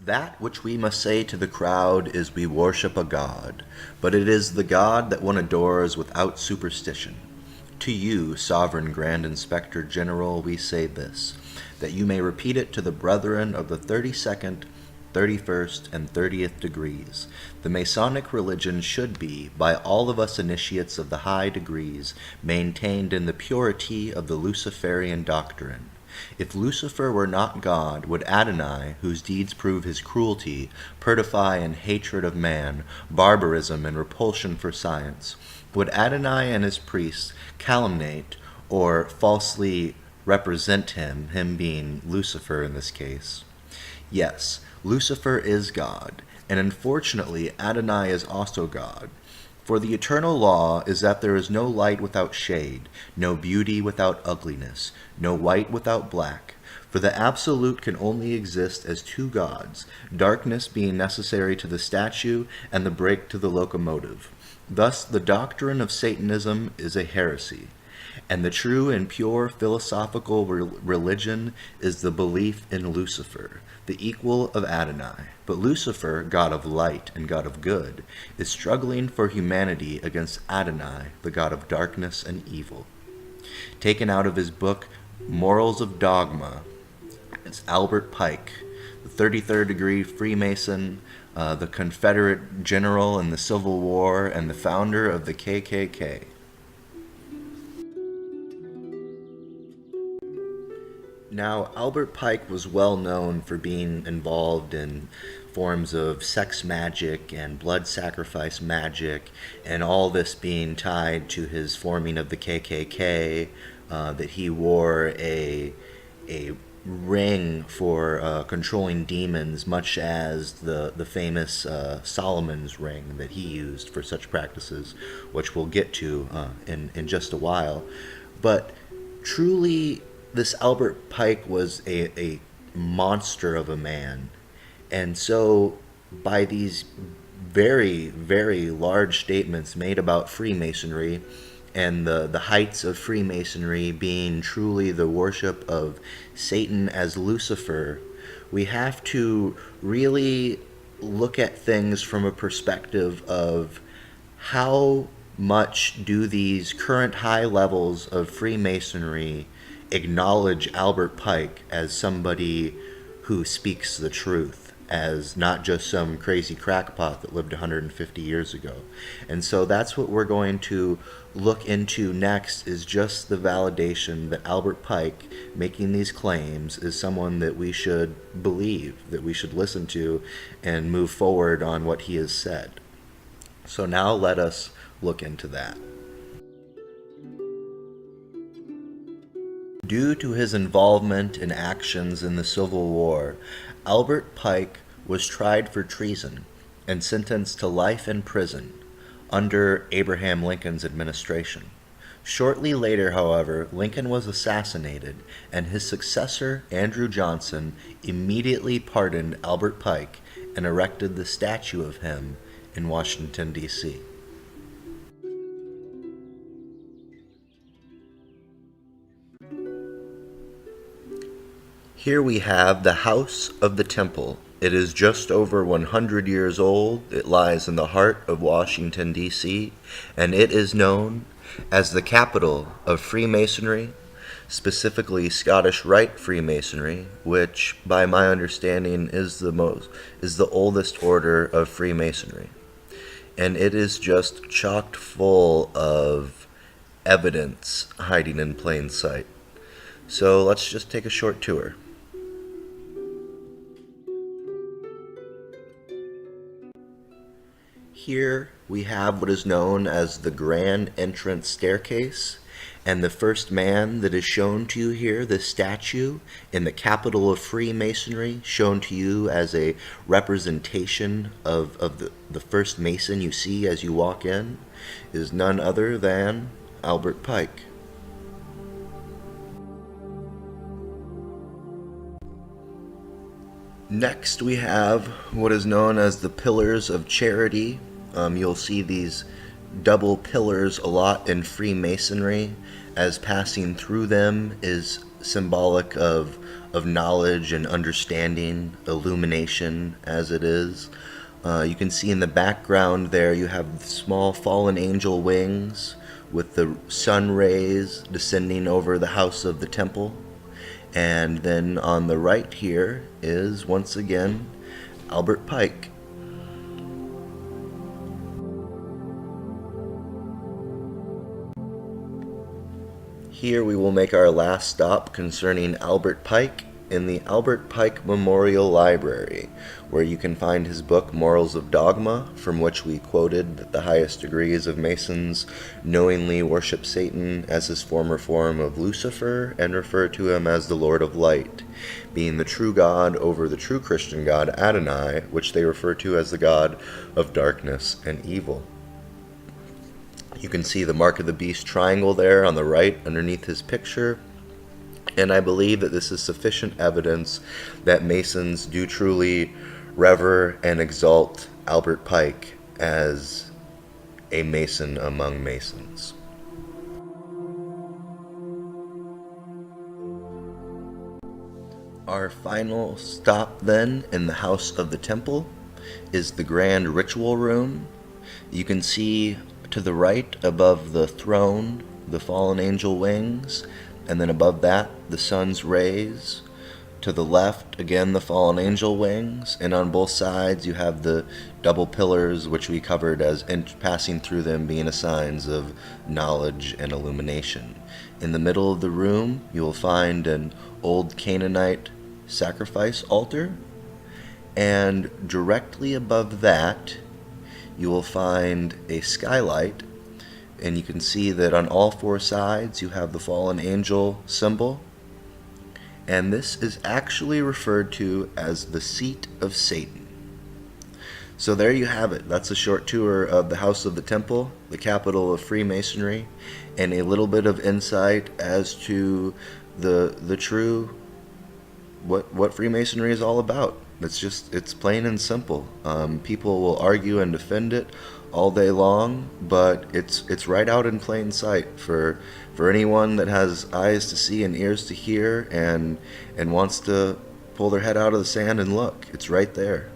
That which we must say to the crowd is we worship a God, but it is the God that one adores without superstition. To you, Sovereign Grand Inspector General, we say this, that you may repeat it to the brethren of the 32nd, 31st, and 30th degrees. The Masonic religion should be, by all of us initiates of the high degrees, maintained in the purity of the Luciferian doctrine. If Lucifer were not God, would Adonai, whose deeds prove his cruelty, purify in hatred of man, barbarism, and repulsion for science? Would Adonai and his priests calumniate or falsely represent him being Lucifer in this case? Yes, Lucifer is God, and unfortunately Adonai is also God. For the eternal law is that there is no light without shade, no beauty without ugliness, no white without black. For the absolute can only exist as two gods, darkness being necessary to the statue and the brake to the locomotive. Thus the doctrine of Satanism is a heresy, and the true and pure philosophical religion is the belief in Lucifer, the equal of Adonai. But Lucifer, God of light and God of good, is struggling for humanity against Adonai, the God of darkness and evil. Taken out of his book, Morals of Dogma, it's Abert Pike, the 33rd degree Freemason, the Confederate general in the Civil War, and the founder of the KKK. Now, Abert Pike was well known for being involved in forms of sex magic and blood sacrifice magic, and all this being tied to his forming of the KKK, that he wore a ring for controlling demons, much as the famous Solomon's ring that he used for such practices, which we'll get to in just a while. But truly, this Abert Pike was a monster of a man. And so, by these very, very large statements made about Freemasonry, and the heights of Freemasonry being truly the worship of Satan as Lucifer, we have to really look at things from a perspective of how much do these current high levels of Freemasonry acknowledge Abert Pike as somebody who speaks the truth, as not just some crazy crackpot that lived 150 years ago. And so that's what we're going to look into next, is just the validation that Abert Pike, making these claims, is someone that we should believe, that we should listen to, and move forward on what he has said. So now let us look into that. Due to his involvement in actions in the Civil War, Abert Pike was tried for treason and sentenced to life in prison under Abraham Lincoln's administration. Shortly later, however, Lincoln was assassinated, and his successor, Andrew Johnson, immediately pardoned Abert Pike and erected the statue of him in Washington, D.C. Here we have the House of the Temple. It is just over 100 years old. It lies in the heart of Washington, D.C., and it is known as the capital of Freemasonry, specifically Scottish Rite Freemasonry, which, by my understanding, is the oldest order of Freemasonry. And it is just chock full of evidence hiding in plain sight. So let's just take a short tour. Here we have what is known as the Grand Entrance Staircase, and the first man that is shown to you here, the statue in the capital of Freemasonry, shown to you as a representation of the first Mason you see as you walk in, is none other than Abert Pike. Next we have what is known as the Pillars of Charity. You'll see these double pillars a lot in Freemasonry, as passing through them is symbolic of knowledge and understanding, illumination as it is. You can see in the background there you have small fallen angel wings with the sun rays descending over the house of the temple. And then on the right here is, once again, Abert Pike. Here we will make our last stop concerning Abert Pike in the Abert Pike Memorial Library, where you can find his book Morals of Dogma, from which we quoted that the highest degrees of Masons knowingly worship Satan as his former form of Lucifer and refer to him as the Lord of Light, being the true God over the true Christian God Adonai, which they refer to as the God of darkness and evil. You can see the mark of the beast triangle there on the right underneath his picture. And I believe that this is sufficient evidence that Masons do truly revere and exalt Abert Pike as a Mason among Masons. Our final stop then in the House of the Temple is the Grand Ritual Room. You can see to the right above the throne the fallen angel wings, and then above that the sun's rays. To the left, again, the fallen angel wings, and on both sides you have the double pillars, which we covered as passing through them being a signs of knowledge and illumination. In the middle of the room, you will find an old Canaanite sacrifice altar, and directly above that, you will find a skylight. And you can see that on all four sides you have the fallen angel symbol. And this is actually referred to as the seat of Satan. So there you have it. That's a short tour of the House of the Temple, the capital of Freemasonry, and a little bit of insight as to the true, what Freemasonry is all about. It's plain and simple. People will argue and defend it all day long, but it's right out in plain sight for anyone that has eyes to see and ears to hear and wants to pull their head out of the sand and look. It's right there.